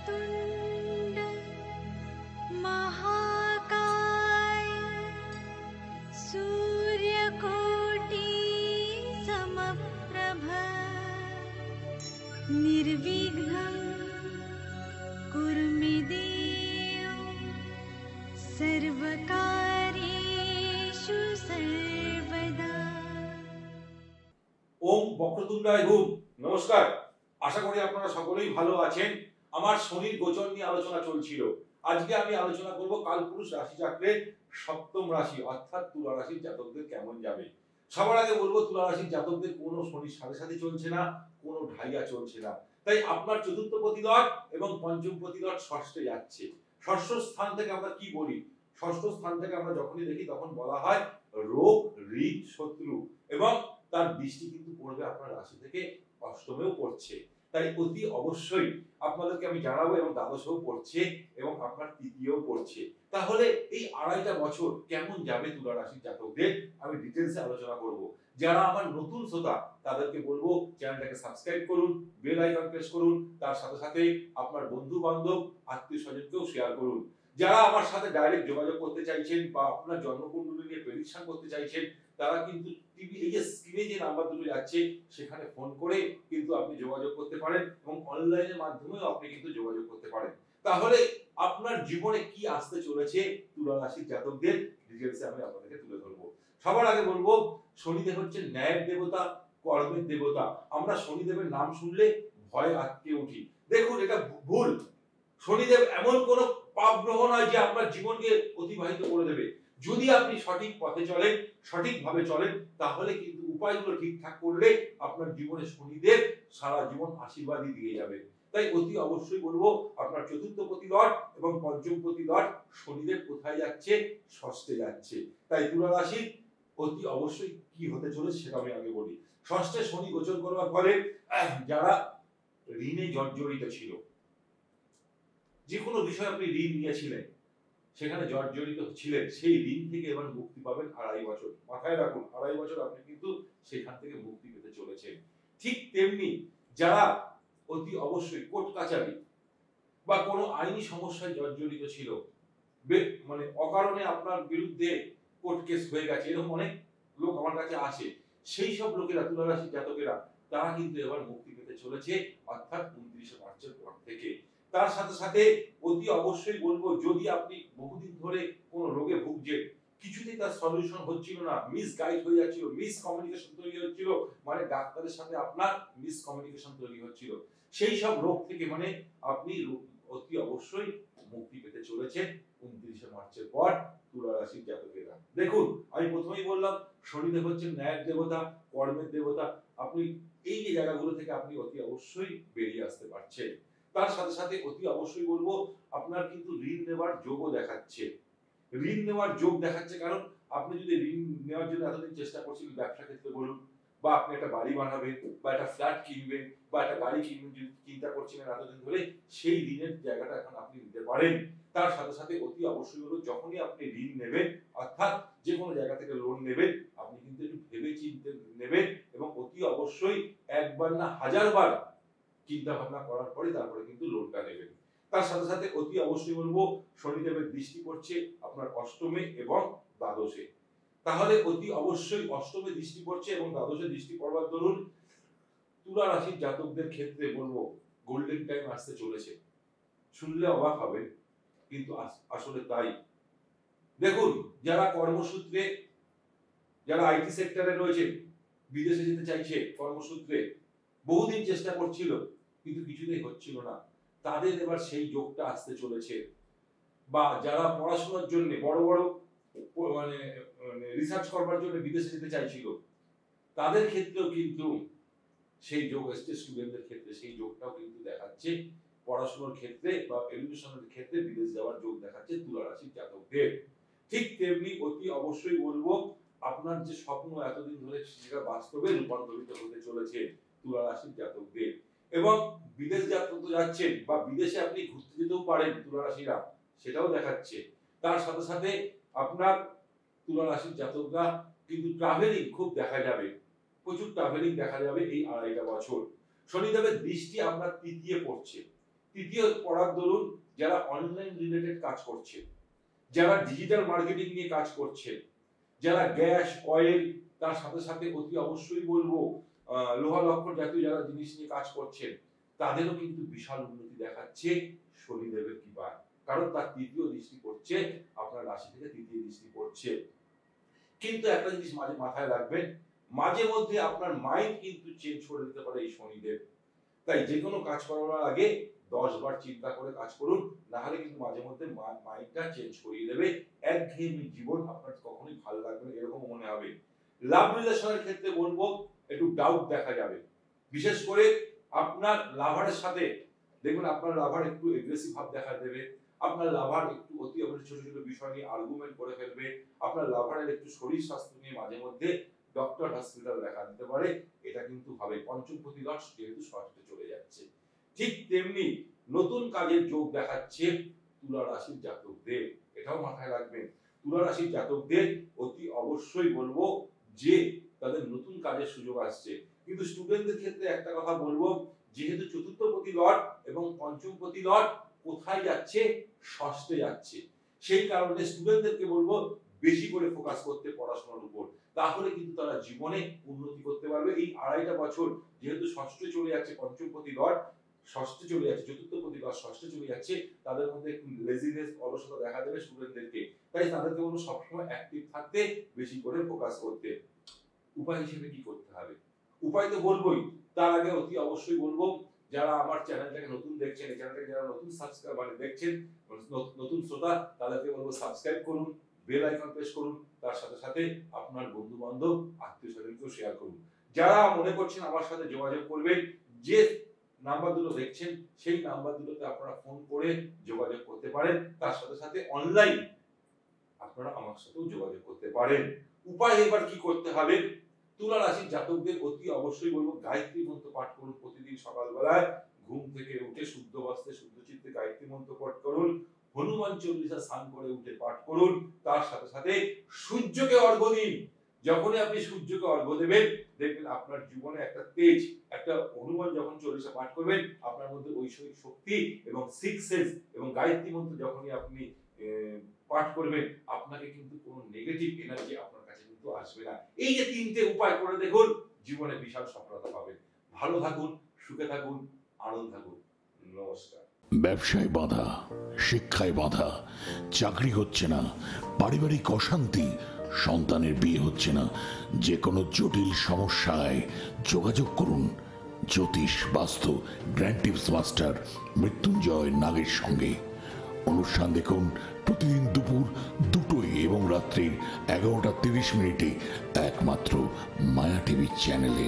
वक्रतुण्ड महाकाय सूर्यकोटि समप्रभ निर्विघ्नं कुरु मे देव सर्वकार्येषु सर्वदा। ओम বক্রতুণ্ডায় ধূম। নমস্কার, আশা করি আপনারা সকলেই ভালো আছেন। আমার শনির গোচর নিয়ে আলোচনা চলছিল। আজকে আমি আলোচনা করব কালপুরুষ রাশি চক্রের সপ্তম রাশি অর্থাৎ তুলা রাশির জাতকদের কেমন যাবে। সবার আগে বলবো তুলা রাশির জাতকদের কোনো শনির সাথে সাথে চলছে না, কোনো ঢাইয়া চলছে না। তাই আপনার চতুর্থ প্রতিলট এবং পঞ্চম প্রতিলট ষষ্ঠে যাচ্ছে। ষষ্ঠ স্থান থেকে আমরা কি বলি? ষষ্ঠ স্থান থেকে আমরা যখনই দেখি তখন বলা হয় রোগ, ঋণ, শত্রু, এবং তার দৃষ্টি কিন্তু পড়বে আপনার রাশি থেকে অষ্টমেও পড়ছে। তাই অতি অবশ্যই আপনাদেরকে আমি জানাবো, এবং দ্বাদশেও পড়ছে এবং আপনার তৃতীয়ও পড়ছে। তাহলে এই আড়াইটা বছর কেমন যাবে তুলা রাশির জাতকদের আমি ডিটেলসে আলোচনা করব। যারা আমার নতুন শ্রোতা তাদেরকে বলবো চ্যানেলটাকে সাবস্ক্রাইব করুন, বেল আইকন প্রেস করুন, তার সাথে সাথে আপনার বন্ধু বান্ধব আত্মীয় স্বজনকেও শেয়ার করুন। যারা আমার সাথে ডাইরেক্ট যোগাযোগ করতে চাইছেন বা আপনার জন্মকুণ্ডলী নিয়ে প্রেডিকশন করতে চাইছেন, তারা কিন্তু টিভি এই যে স্ক্রিনে যে নাম্বার দুটো যাচ্ছে সেখানে ফোন করে কিন্তু আপনি যোগাযোগ করতে পারেন, এবং অনলাইনের মাধ্যমেও আপনি কিন্তু যোগাযোগ করতে পারেন। তাহলে আপনার জীবনে কি আসতে চলেছে তুলা রাশির জাতকদের ডিটেইলসে আমি আপনাদেরকে তুলে ধরবো। সবার আগে বলবো শনিদেব হচ্ছে ন্যায়ের দেবতা, কর্মের দেবতা। আমরা শনিদেবের নাম শুনলে ভয় আটকে উঠি। দেখুন, এটা ভুল। শনিদেব এমন কোন পাপ গ্রহ নয় যে আপনার জীবনকে অতিবাহিত করে দেবে। যদি আপনি সঠিক পথে চলেন, সঠিকভাবে চলেন, তাহলে কিন্তু উপায়গুলো ঠিকঠাক করলে আপনার জীবনে শনিদেব সারা জীবন আশীর্বাদই দিয়ে যাবে। তাই অতি অবশ্যই বলবো আপনার চতুর্থ প্রতিলট এবং পঞ্চম প্রতিলট শনিদেব কোথায় যাচ্ছে? ষষ্ঠে যাচ্ছে। তাই তুলা রাশি অতি অবশ্যই কি হতে চলেছে সেটা আমি আগে বলি। ষষ্ঠে শনি গোচর করার ফলে যারা ঋণে জর্জরিত ছিল, যে কোনো বিষয় আপনি ঋণ নিয়েছিলেন, সেখানে জর্জরিত ছিলেন, সেই ঋণ থেকে এবার মুক্তি পাবেন 2.5 বছর। মাথায় রাখুন, 2.5 বছর আপনি কিন্তু সেখান থেকে মুক্তি পেতে চলেছেন। ঠিক তেমনি যারা অতি অবশ্যই কোর্ট কাচারি বা কোনো আইনি সমস্যায় জর্জরিত ছিল, মানে অকারণে আপনার বিরুদ্ধে কোর্ট কেস হয়ে গেছে, এরকম অনেক লোক আমার কাছে আসে, সেই সব লোকেরা তুলা রাশির জাতকেরা তারা কিন্তু এবার মুক্তি পেতে চলেছে, অর্থাৎ 29 মার্চের পর থেকে। তার সাথে সাথে অতি অবশ্যই বলবো, যদি আপনি বহুদিন ধরে কোন রোগে ভুগছেন, কিছুতেই তার সলিউশন হচ্ছিল না, মিস গাইড হয়ে যাচ্ছিল, মিস কমিউনিকেশন তৈরি হচ্ছিল, মানে ডাক্তারের সাথে আপনার মিস কমিউনিকেশন তৈরি হচ্ছিল, সেই সব রোগ থেকে মানে আপনি অতি অবশ্যই মুক্তি পেতে চলেছেন 29 মার্চের পর তুলা রাশির জাতকেরা। দেখুন, আমি প্রথমেই বললাম শনিদেব হচ্ছেন ন্যায়ের দেবতা, কর্মের দেবতা। আপনি এই যে জায়গাগুলো থেকে আপনি অতি অবশ্যই বেরিয়ে আসতে পারছেন। তার সাথে সাথে অতি অবশ্যই বলবো আপনার কিন্তু ঋণ নেওয়ার যোগও দেখাচ্ছে। ঋণ নেওয়ার যোগ দেখাচ্ছে কারণ আপনি যদি ঋণ নেওয়ার জন্য এতদিন চেষ্টা করছিলেন, ব্যবসা ক্ষেত্রে বলুন, বা আপনি একটা বাড়ি বানাবেন বা একটা ফ্ল্যাট কিনবেন বা একটা গাড়ি কিনবেন, যদি চিন্তা করছিলেন এতদিন ধরে, সেই ঋণের জায়গাটা এখন আপনি নিতে পারেন। তার সাথে সাথে অতি অবশ্যই হলো যখনই আপনি ঋণ নেবেন, অর্থাৎ যে কোনো জায়গা থেকে লোন নেবেন, আপনি কিন্তু একটু ভেবে চিন্তে নেবেন, এবং অতি অবশ্যই একবার না 1000 বার চিন্তা ভাবনা করার পরে তারপরে কিন্তু লোনটা নেবেন। তার সাথে সাথে অতি অবশ্যই বলবো শনিদেবের দৃষ্টি পড়ছে আপনার অষ্টমে এবং দ্বাদশে। তাহলে অতি অবশ্যই অষ্টমে দৃষ্টি পড়ছে এবং দ্বাদশে দৃষ্টি পড়বার দরুন তুলা রাশির জাতকদের ক্ষেত্রে বলবো গোল্ডেন টাইম আসতে চলেছে। শুনলে অবাক হবে, কিন্তু আসলে তাই। দেখুন, যারা কর্মসূত্রে, যারা আইটি সেক্টরে রয়েছে, বিদেশে যেতে চাইছে কর্মসূত্রে, বহুদিন চেষ্টা করছিল কিন্তু কিছুতেই হচ্ছিল না, তাদের এবার সেই যোগটা আসতে চলেছে। বা যারা পড়াশোনার জন্য বড় বড় মানে রিসার্চ করবার জন্য বিদেশে যেতে চাইছিল, তাদের ক্ষেত্রেও কিন্তু সেই যোগ এসছে। স্টুডেন্টদের ক্ষেত্রে সেই যোগটাও কিন্তু দেখাচ্ছে, পড়াশোনার ক্ষেত্রে বা এডুকেশনের ক্ষেত্রে বিদেশ যাওয়ার যোগ দেখাচ্ছে তুলা রাশির জাতকদের। ঠিক তেমনি অতি অবশ্যই বলবো আপনার যে স্বপ্ন এতদিন ধরে সেটা বাস্তবে রূপান্তরিত হতে চলেছে তুলা রাশির জাতকদের। এবং বিদেশ যাচ্ছেন বা বিদেশে আপনি ঘুরতে যেতেও পারেন তুলা রাশিরা, সেটাও দেখাচ্ছে। তার সাথে সাথে আপনার তুলা রাশির জাতকরা কিন্তু ট্রাভেলিং খুব দেখা যাবে, প্রচুর ট্রাভেলিং দেখা যাবে এই 2.5 বছর। শনিদেবের দৃষ্টি আপনার তৃতীয় পড়ছে। তৃতীয় পড়ার দরুন যারা অনলাইন রিলেটেড কাজ করছে, যারা ডিজিটাল মার্কেটিং নিয়ে কাজ করছে, যারা গ্যাস অয়েল তার সাথে সাথে অতি অবশ্যই বলবো লোহা লক্কর জাতীয় যারা জিনিস নিয়ে কাজ করছেন, তাদেরও কিন্তু বিশাল উন্নতি দেখাচ্ছে শনিদেবের কৃপায়। কারণ তার তৃতীয় দৃষ্টি পড়ছে, আপনার রাশি থেকে তৃতীয় দৃষ্টি পড়ছে। কিন্তু একটা জিনিস মাথায় রাখবেন, মাঝে মধ্যে আপনার মাইন্ড কিন্তু চেঞ্জ করে দিতে পারে এই শনিদেব। তাই যে কোনো কাজ করার আগে 10 বার চিন্তা করে কাজ করুন, না হলে কিন্তু মাঝে মধ্যে মাইন্ডটা চেঞ্জ করিয়ে দেবে। একঘেয়েমি জীবন আপনার কখনোই ভালো লাগবে না, এরকম মনে হবে। লাভ রিলেশনের ক্ষেত্রে বলবো একটু ডাউট দেখা যাবে, বিশেষ করে আপনার লাভারের সাথে দেখুন আপনার লাভার একটু এগ্রেসিভ ভাব দেখা দেবে, আপনার লাভার একটু অতি অবশ্যই ছোট ছোট বিষয় নিয়ে আর্গুমেন্ট করে ফেলবে, আপনার লাভারের একটু শরীর স্বাস্থ্য নিয়ে মাঝে মধ্যে ডক্টর হসপিটাল দেখা দিতে পারে। এটা কিন্তু হবে পঞ্চমপতি লট যেহেতু ষষ্ঠে চলে যাচ্ছে। ঠিক তেমনি নতুন কাজের যোগ দেখাচ্ছে তুলা রাশির জাতকদের, এটাও মাথায় রাখবেন। তুলা রাশির জাতকদের অতি অবশ্যই বলবো যে তাদের নতুন কাজের সুযোগ আসছে। কিন্তু স্টুডেন্টদের ক্ষেত্রে একটা কথা বলবো, যেহেতু চতুর্থপতি লট এবং পঞ্চমপতি লট কোথায় যাচ্ছে, ষষ্ঠে যাচ্ছে, সেই কারণে স্টুডেন্টদেরকে বলবো বেশি করে ফোকাস করতে পড়াশোনার উপর, তাহলে কিন্তু তারা জীবনে উন্নতি করতে পারবে। এই 2.5টা বছর যেহেতু ষষ্ঠে চলে যাচ্ছে পঞ্চমপতি লট, ষষ্ঠে চলে যাচ্ছে চতুর্থপতি লট ষষ্ঠে চলে যাচ্ছে, তাদের মধ্যে একটু লেজিনেস অলসতা দেখা দেবে স্টুডেন্টদেরকে। তাই তাদেরকে বলবো সবসময় অ্যাক্টিভ থাকতে, বেশি করে ফোকাস করতে। উপায় হিসেবে কি করতে হবে? উপায় তো বলবোই, তার আগে অতি অবশ্যই বলবো যারা আমার চ্যানেলটাকে নতুন দেখছেন, এই চ্যানেলটাকে যারা নতুন সাবস্ক্রাইব দেখছেন, নতুন শ্রোতা, তাদেরকে বলবো সাবস্ক্রাইব করুন, বেল আইকন প্রেস করুন, তার সাথে সাথে আপনার বন্ধু বান্ধব আত্মীয় স্বজনকেও শেয়ার করুন। যারা মনে করছেন আমার সাথে যোগাযোগ করবেন, যে নাম্বার দুটো দেখছেন সেই নাম্বার দুটোতে আপনারা ফোন করে যোগাযোগ করতে পারেন, তার সাথে সাথে অনলাইন আপনারা আমার সাথেও যোগাযোগ করতে পারেন। উপায় এবার কি করতে হবে? তুলা রাশির জাতকদের অতি অবশ্যই বলবো গায়ত্রী মন্ত্র পাঠ করুন প্রতিদিন সকালবেলায় ঘুম থেকে উঠে শুদ্ধ বস্ত্রে শুদ্ধ চিত্তে গায়ত্রী মন্ত্র পাঠ করুন, হনুমান চল্লিশা স্নান করে উঠে পাঠ করুন, তার সাথে সাথে সূর্যকে অর্ঘ্য দিন। যখনই আপনি সূর্যকে অর্ঘ্য দেবেন, দেখবেন আপনার জীবনে একটা তেজ, একটা হনুমান যখন চল্লিশা পাঠ করবেন, আপনার মধ্যে ঐশ্বরিক শক্তি এবং সিক্স সেন্স এবং গায়ত্রী মন্ত্র যখনই আপনি পাঠ করবেন, আপনাকে কিন্তু কোনো নেগেটিভ এনার্জি আপনার কাছে কিন্তু আসবে না। এই যে 3টে উপায় করে দেখুন, জীবনে বিশাল সফলতা পাবেন। ভালো থাকুন, সুখে থাকুন, আনন্দ থাকুন। নমস্কার। ব্যবসায় বাধা, শিক্ষায় বাধা, চাকরি হচ্ছে না, পারিবারিক অশান্তি, সন্তানের বিয়ে হচ্ছে না, যে কোনো জটিল সমস্যায় যোগাযোগ করুন জ্যোতিষ বাস্তু গ্র্যান্ড টিপস মাস্টার মৃত্যুঞ্জয় নাগের সঙ্গে। অনুষ্ঠান দেখুন প্রতিদিন দুপুর 2টোয় এবং রাত্রির 11টা 30 মিনিটে একমাত্র মায়া টিভি চ্যানেলে।